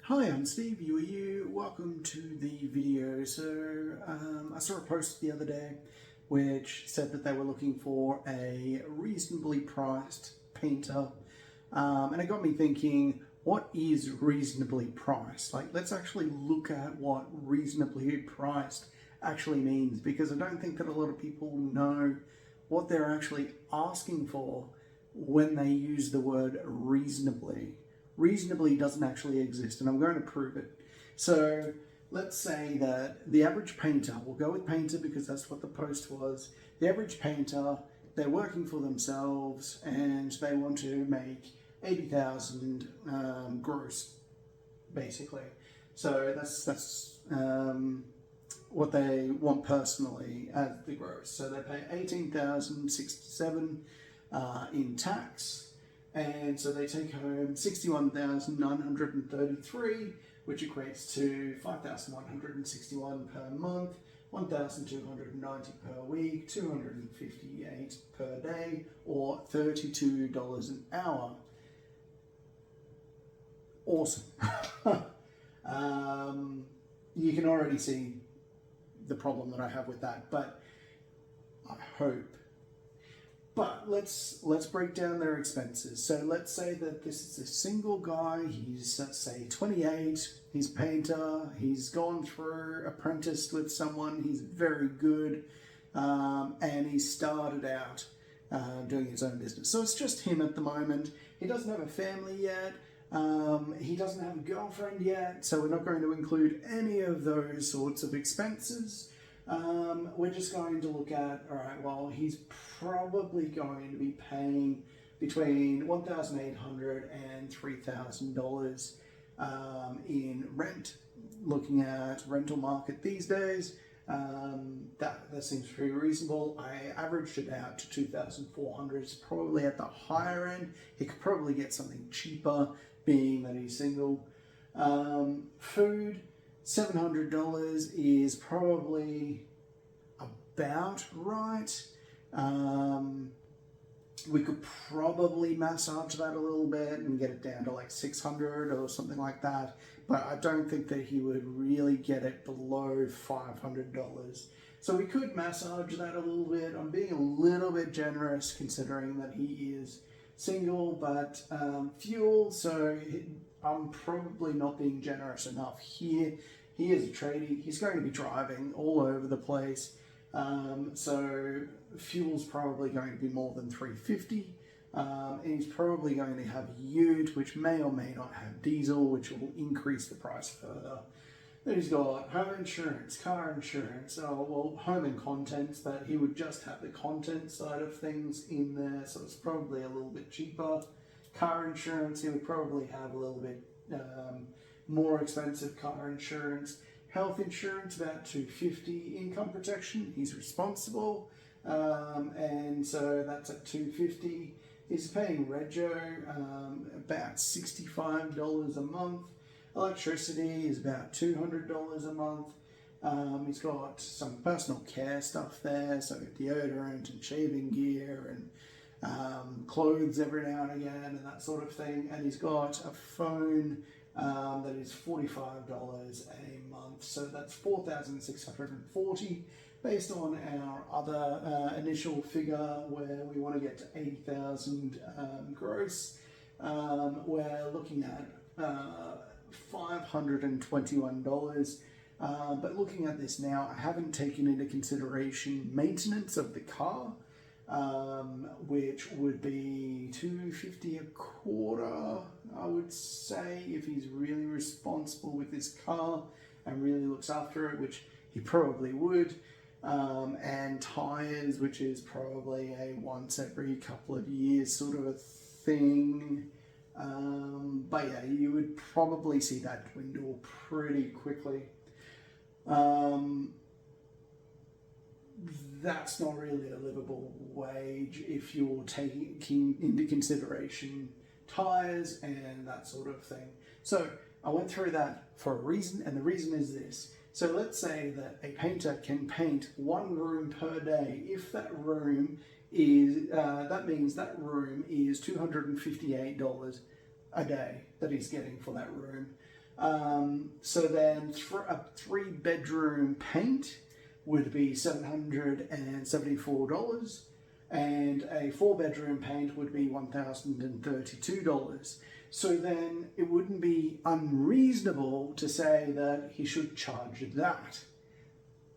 Hi, I'm Steve, you. Welcome to the video. I saw a post the other day which said that they were looking for a reasonably priced painter. And it got me thinking, what is reasonably priced? Like, let's actually look at what reasonably priced actually means, because I don't think that a lot of people know what they're actually asking for when they use the word reasonably. Reasonably doesn't actually exist, and I'm going to prove it. So let's say that the average painter, we'll go with painter because that's what the post was. The average painter, they're working for themselves and they want to make 80,000 gross, basically. So that's what they want personally as the gross. So they pay 18,067 in tax. And so they take home 61,933, which equates to 5,161 per month, 1,290 per week, 258 per day, or $32 an hour. Awesome. You can already see the problem that I have with that, but I hope. But let's break down their expenses. So let's say that this is a single guy. He's, let's say, 28. He's a painter. He's gone through, apprenticed with someone. He's very good, and he started out doing his own business. So it's just him at the moment. He doesn't have a family yet. He doesn't have a girlfriend yet. So we're not going to include any of those sorts of expenses. We're just going to look at, all right, well, he's probably going to be paying between $1,800 and $3,000 in rent. Looking at rental market these days, that seems pretty reasonable. I averaged it out to $2,400. It's probably at the higher end. He could probably get something cheaper, being that he's single. Food, $700 is probably about right. We could probably massage that a little bit and get it down to like $600 or something like that, but I don't think that he would really get it below $500. So we could massage that a little bit. I'm being a little bit generous considering that he is single, but fuel, so I'm probably not being generous enough here. He is a tradie. He's going to be driving all over the place. So fuel's probably going to be more than $350. And he's probably going to have a ute, which may or may not have diesel, which will increase the price further. Then he's got home insurance, car insurance, home and contents, that he would just have the content side of things in there, so it's probably a little bit cheaper. Car insurance, he would probably have a little bit more expensive car insurance. Health insurance, about $250. Income protection, he's responsible, and so that's at $250. He's paying rego, about $65 a month. Electricity is about $200 a month. He's got some personal care stuff there, so deodorant and shaving gear and clothes every now and again and that sort of thing. And he's got a phone that is $45 a month, so that's $4,640 based on our other initial figure where we want to get to 80,000 gross. We're looking at $521. But looking at this now, I haven't taken into consideration maintenance of the car, which would be $250 a quarter, I would say, if he's really responsible with his car and really looks after it, which he probably would. And tires, which is probably a once every couple of years sort of a thing. But yeah, you would probably see that dwindle pretty quickly. That's not really a livable wage if you're taking into consideration tires and that sort of thing. So I went through that for a reason, and the reason is this. So let's say that a painter can paint one room per day. If that room is, that means that room is $258 a day that he's getting for that room. So then a 3-bedroom paint would be $774, and a 4-bedroom paint would be $1,032. So then it wouldn't be unreasonable to say that he should charge that.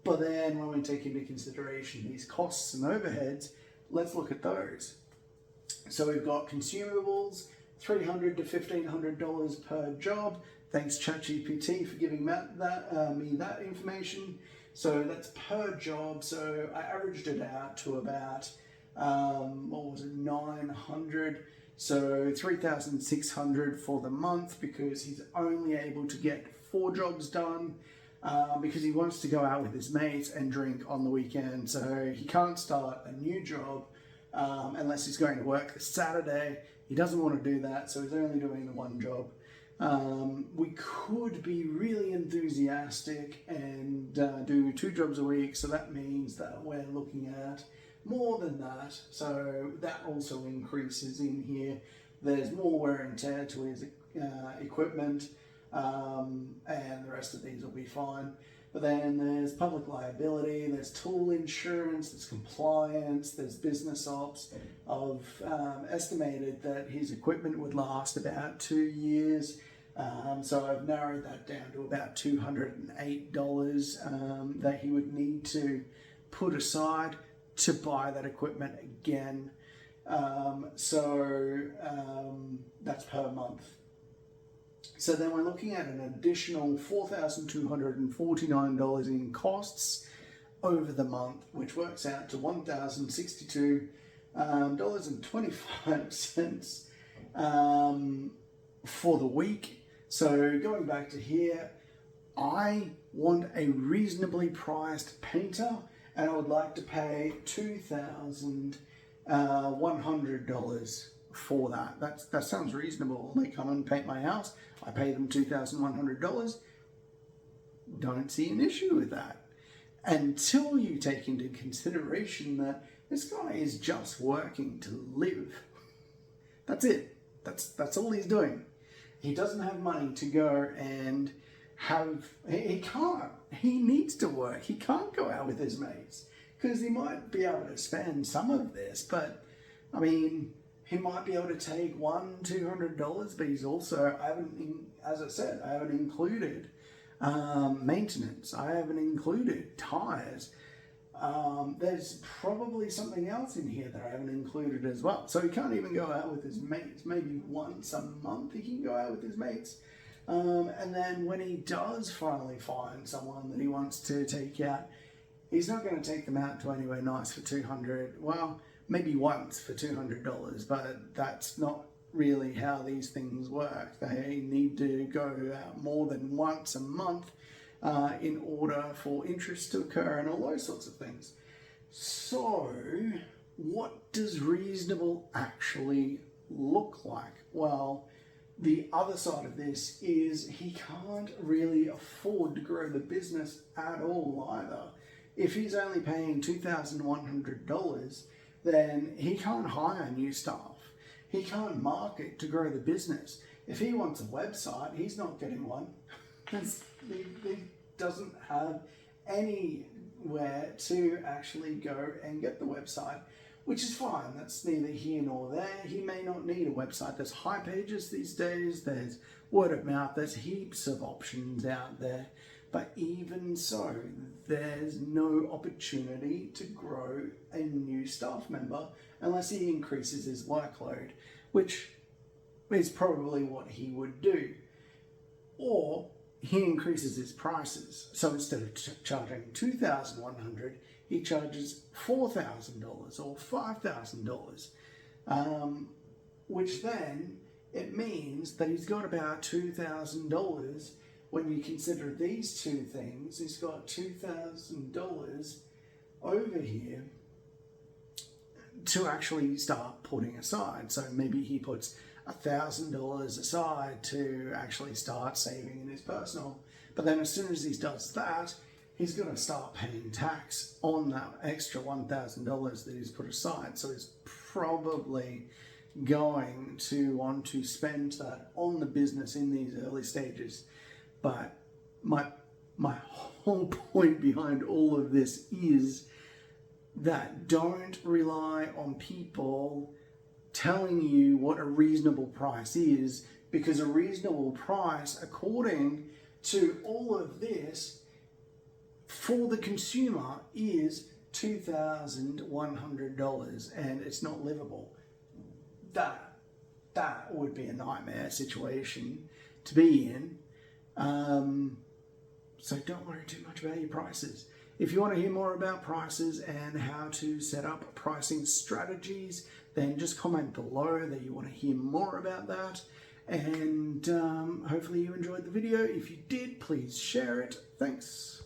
But then when we take into consideration these costs and overheads, let's look at those. So we've got consumables, $300 to $1,500 per job. Thanks ChatGPT for giving me that information. So that's per job. So I averaged it out to about, 900. So 3,600 for the month, because he's only able to get 4 jobs done, because he wants to go out with his mates and drink on the weekend. So he can't start a new job unless he's going to work this Saturday. He doesn't want to do that, so he's only doing the 1 job. We could be really enthusiastic and do 2 jobs a week, so that means that we're looking at more than that. So that also increases in here. There's more wear and tear to his equipment, and the rest of these will be fine. But then there's public liability, there's tool insurance, there's compliance, there's business ops. I've estimated that his equipment would last about 2 years. So I've narrowed that down to about $208 that he would need to put aside to buy that equipment again. That's per month. So then we're looking at an additional $4,249 in costs over the month, which works out to $1,062.25 for the week. So going back to here, I want a reasonably priced painter, and I would like to pay $2,100 for that. That sounds reasonable. They come and paint my house, I pay them $2,100. Don't see an issue with that, until you take into consideration that this guy is just working to live. That's it. That's all he's doing. He doesn't have money to go and have. He can't. He needs to work. He can't go out with his mates, because he might be able to spend some of this, but I mean, he might be able to take $200, but he's also, as I said, I haven't included maintenance. I haven't included tires. There's probably something else in here that I haven't included as well. So he can't even go out with his mates. Maybe once a month he can go out with his mates. And then when he does finally find someone that he wants to take out, he's not going to take them out to anywhere nice for $200. Well, maybe once for $200, but that's not really how these things work. They need to go out more than once a month in order for interest to occur and all those sorts of things. So what does reasonable actually look like? Well, the other side of this is he can't really afford to grow the business at all either. If he's only paying $2,100, then he can't hire new staff. He can't market to grow the business. If he wants a website, he's not getting one. He doesn't have anywhere to actually go and get the website, which is fine. That's neither here nor there. He may not need a website. There's high pages these days. There's word of mouth. There's heaps of options out there. But even so, there's no opportunity to grow a new staff member unless he increases his workload, which is probably what he would do. Or he increases his prices. So instead of charging $2,100, he charges $4,000 or $5,000, which then it means that he's got about $2,000. When you consider these two things, he's got $2,000 over here to actually start putting aside. So maybe he puts $1,000 aside to actually start saving in his personal. But then as soon as he does that, he's going to start paying tax on that extra $1,000 that he's put aside. So he's probably going to want to spend that on the business in these early stages. But my whole point behind all of this is that don't rely on people telling you what a reasonable price is, because a reasonable price, according to all of this, for the consumer is $2,100, and it's not livable. That would be a nightmare situation to be in. So don't worry too much about your prices. If you want to hear more about prices and how to set up pricing strategies, then just comment below that you want to hear more about that. And hopefully you enjoyed the video. If you did, please share it. Thanks.